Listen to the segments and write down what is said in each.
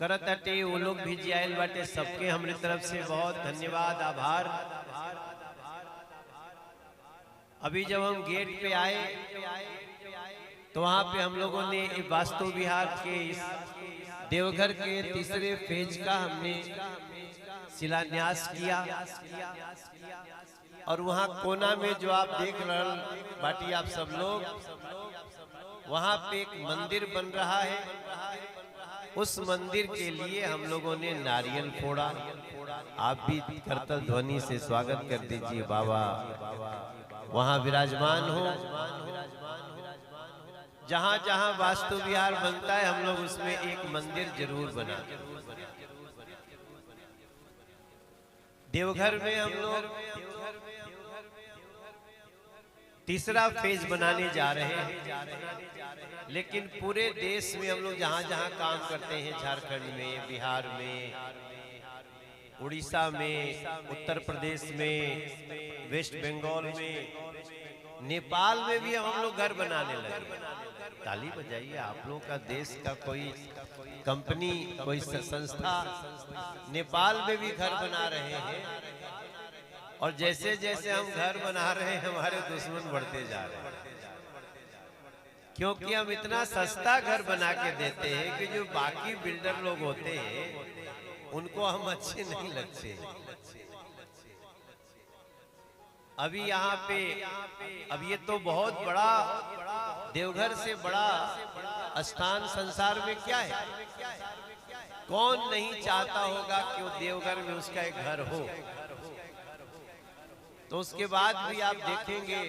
करत अटे वो लोग भी जायल बाटे। सबके हमरे तरफ से बहुत धन्यवाद, आभार। अभी जब हम गेट पे आए तो वहां पे हम लोगों ने वास्तु विहार के इस देवघर के तीसरे फेज का हमने शिलान्यास किया। और वहां कोना में जो आप देख रहे बाटी आप सब लोग, वहां पे एक मंदिर बन रहा है। उस मंदिर के लिए हम लोगों ने नारियल फोड़ा। आप भी करतल ध्वनि से स्वागत कर दीजिए। बाबा वहां विराजमान हो। जहां जहां वास्तु विहार बनता है हम लोग उसमें एक मंदिर जरूर बना। देवघर में हम लोग तीसरा फेज बनाने जा रहे हैं। लेकिन पूरे देश में हम लोग जहां जहां काम करते हैं, झारखंड में, बिहार में, उड़ीसा में, उत्तर प्रदेश में, वेस्ट बंगाल में, नेपाल में भी हम लोग घर बनाने लगे। ताली बजाइए। आप लोगों का देश का कोई कंपनी, कोई संस्था नेपाल में भी घर बना रहे हैं। और जैसे जैसे हम घर बना रहे हैं हमारे दुश्मन बढ़ते जा रहे हैं, क्योंकि हम इतना सस्ता घर बना के देते हैं कि जो बाकी बिल्डर लोग होते हैं उनको हम अच्छे नहीं लगते। अभी यहाँ पे अब ये तो बहुत बड़ा, देवघर से बड़ा स्थान संसार में क्या है? कौन नहीं चाहता होगा कि वो देवघर में उसका एक घर हो। तो उसके बाद भी आप देखेंगे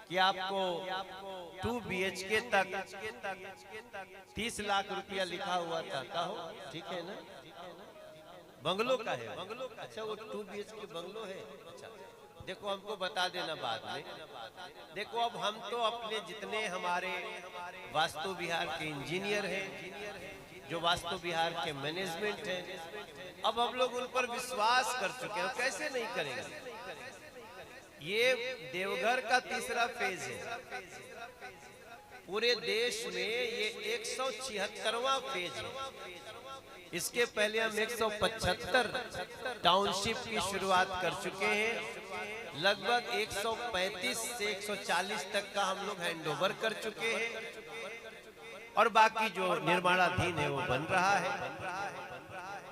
कि आपको 2 BHK तक 30 लाख रुपया लिखा हुआ था। कहो ठीक है ना? बंगलो का है। अच्छा वो 2 BHK बंगलो है। अच्छा देखो हमको बता देना बाद में। देखो अब हम तो अपने जितने हमारे वास्तु विहार के इंजीनियर हैं, जो वास्तु विहार के मैनेजमेंट हैं, अब हम लोग उन पर विश्वास कर चुके हैं। कैसे नहीं करेंगे? ये देवघर का तीसरा फेज है। पूरे देश में ये 176वां फेज है। इसके पहले हम 175 टाउनशिप की शुरुआत कर चुके हैं। लगभग 135 से 140 तक का हम लोग हैंडओवर कर चुके हैं। और बाकी जो निर्माणाधीन है वो बन रहा है।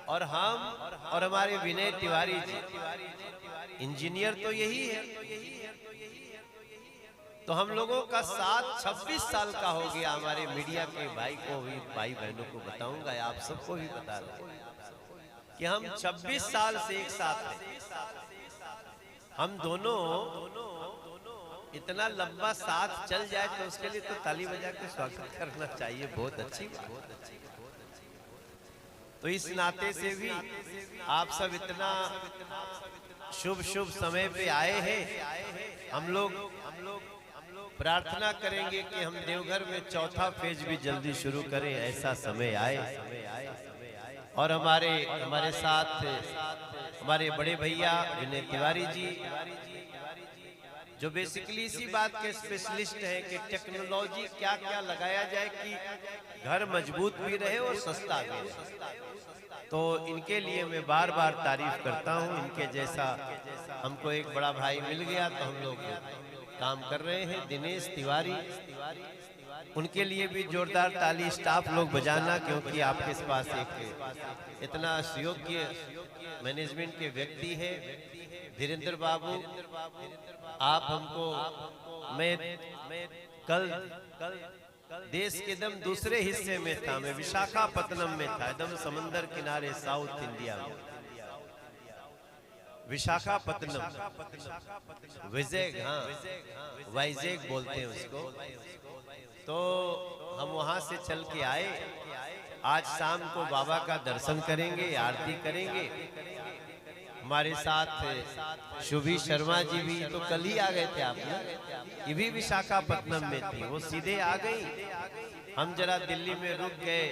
और हम और हमारे विनय तिवारी जी, इंजीनियर तो यही है। तो हम लोगों का साथ 26 साल का हो गया। हमारे मीडिया के भाई को भी, भाई बहनों को बताऊंगा, आप सबको भी बता रहे कि हम 26 साल से एक साथ हैं। हम दोनों इतना लंबा साथ चल जाए तो उसके लिए तो ताली बजा के स्वागत करना चाहिए। बहुत अच्छी बात। तो इस नाते से भी आप सब इतना शुभ समय पे आए हैं। हम लोग प्रार्थना करेंगे कि हम देवघर में चौथा फेज भी जल्दी शुरू करें, ऐसा समय आए। और हमारे साथ हमारे बड़े भैया विनय तिवारी जी, जो बेसिकली इसी बात के स्पेशलिस्ट हैं कि टेक्नोलॉजी क्या क्या लगाया जाए कि घर मजबूत भी रहे और सस्ता भी रहे। तो इनके लिए मैं बार बार तारीफ करता हूं। इनके जैसा हमको एक बड़ा भाई मिल गया तो हम लोग काम कर रहे हैं। दिनेश तिवारी, उनके लिए भी जोरदार ताली स्टाफ लोग बजाना, क्योंकि आपके पास एक इतना सुयोग्य मैनेजमेंट के व्यक्ति है। धीरेन्द्र बाबू, आप हमको, मैं कल देश के एकदम दूसरे हिस्से में था, मैं विशाखापत्तनम में था, एकदम समंदर किनारे साउथ इंडिया में। विशाखापत्तनम, विजय, हाँ वाइजैक बोलते हैं उसको। तो हम वहां से चल के आए। आज शाम को बाबा का दर्शन करेंगे, आरती करेंगे। हमारे साथ शुभी शर्मा जी भी तो कल ही आ गए थे। आप ये भी विशाखापत्तनम में थी, वो सीधे आ गई। हम जरा दिल्ली में रुक गए,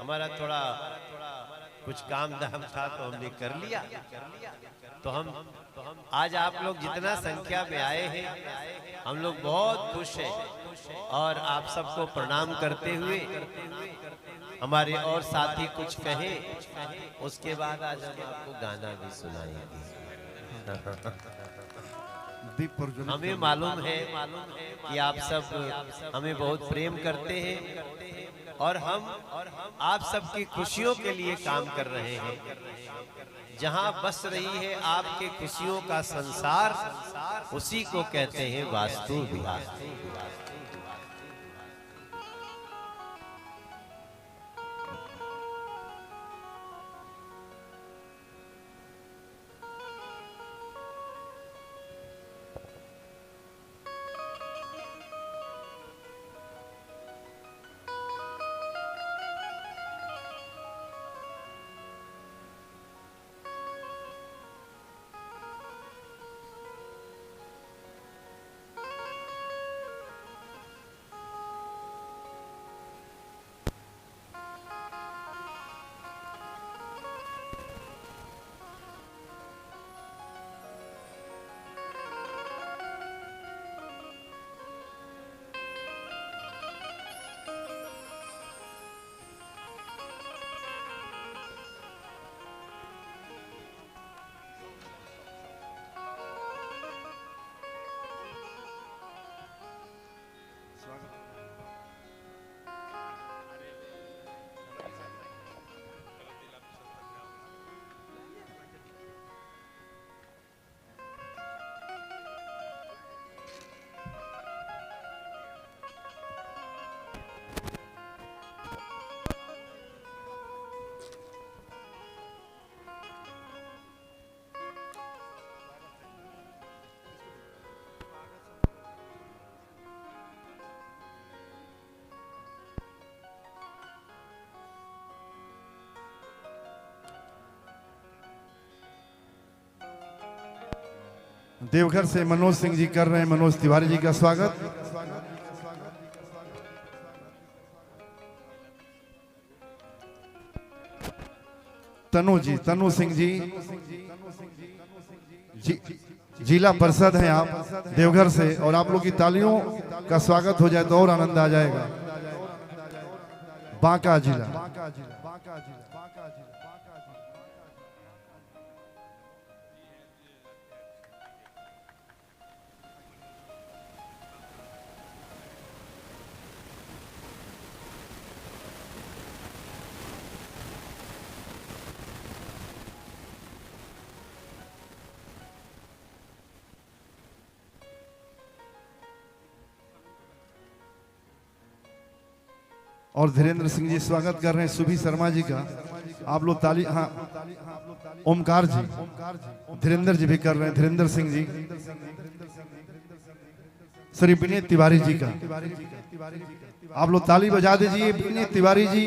हमारा थोड़ा कुछ काम धाम था तो हमने कर लिया। तो हम आज आप लोग जितना संख्या में आए हैं हम लोग बहुत खुश हैं। और आप सबको प्रणाम करते हुए हमारे और साथी कुछ कहें, उसके बाद आज हम आपको गाना भी सुनाएंगे। हमें मालूम है कि आप सब हमें बहुत प्रेम करते हैं और हम आप सबकी खुशियों के लिए काम कर रहे हैं। जहां बस रही है आपके खुशियों का संसार, उसी को कहते हैं वास्तु विहार। देवघर से मनोज सिंह जी कर रहे हैं मनोज तिवारी जी का स्वागत। तनु सिंह जी जिला परिषद हैं आप देवघर से, और आप लोग की तालियों का स्वागत हो जाए तो और आनंद आ जाएगा। बांका जिला और धीरेन्द्र सिंह जी स्वागत कर रहे हैं सुभी शर्मा जी का। आप लोग ताली। हाँ, ओमकार जी, धीरेन्द्र जी भी कर रहे हैं, धीरेन्द्र सिंह जी, श्री विनय तिवारी जी का आप लोग ताली बजा दीजिए। विनय तिवारी जी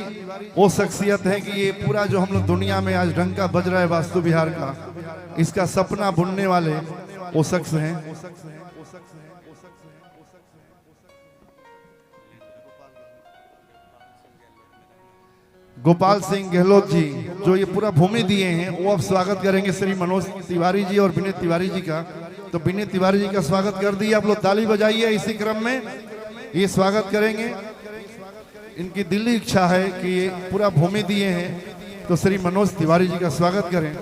वो शख्सियत है कि ये पूरा जो हम लोग दुनिया में आज डंका बज रहा है वास्तु विहार का, इसका सपना बुनने वाले वो शख्स हैं। गोपाल सिंह गहलोत जी जो ये पूरा भूमि दिए हैं, वो अब स्वागत करेंगे श्री मनोज तिवारी जी और विनय तिवारी जी का। तो विनय तिवारी जी का स्वागत कर दिए, आप लोग ताली बजाइए। इसी क्रम में ये स्वागत करेंगे। इनकी दिली इच्छा है कि ये पूरा भूमि दिए हैं, तो श्री मनोज तिवारी जी का स्वागत करें।